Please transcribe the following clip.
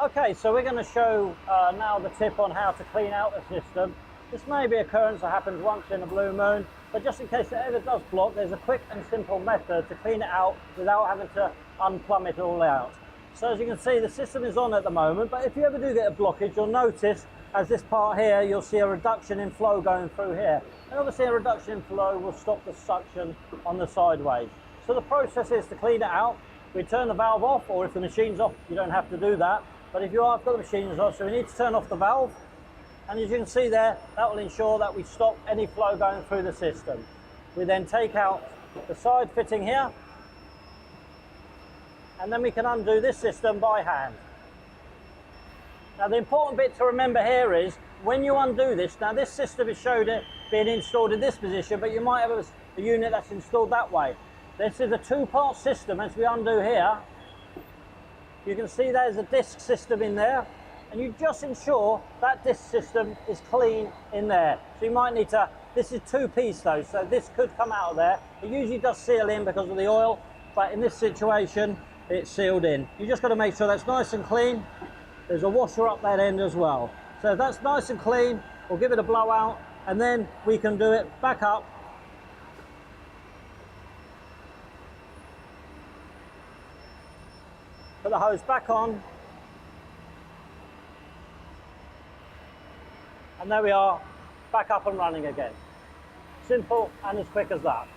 Okay, so we're going to show now the tip on how to clean out the system. This may be an occurrence that happens once in a blue moon, but just in case it ever does block, there's a quick and simple method to clean it out without having to unplumb it all out. So as you can see, the system is on at the moment, but if you ever do get a blockage, you'll notice as this part here, you'll see a reduction in flow going through here. And obviously a reduction in flow will stop the suction on the sideways. So the process is to clean it out. We turn the valve off, or if the machine's off, you don't have to do that. But if you have got the machines off, so we need to turn off the valve. And as you can see there, that will ensure that we stop any flow going through the system. We then take out the side fitting here, and then we can undo this system by hand. Now the important bit to remember here is, when you undo this, now this system is showed it being installed in this position, but you might have a unit that's installed that way. This is a two-part system. As we undo here, you can see there's a disc system in there, and you just ensure that disc system is clean in there. So you might need to, this is two-piece though, so this could come out of there. It usually does seal in because of the oil, but in this situation, it's sealed in. You just got to make sure that's nice and clean. There's a washer up that end as well. So if that's nice and clean, we'll give it a blowout, and then we can do it back up. Put the hose back on, and there we are, back up and running again. Simple and as quick as that.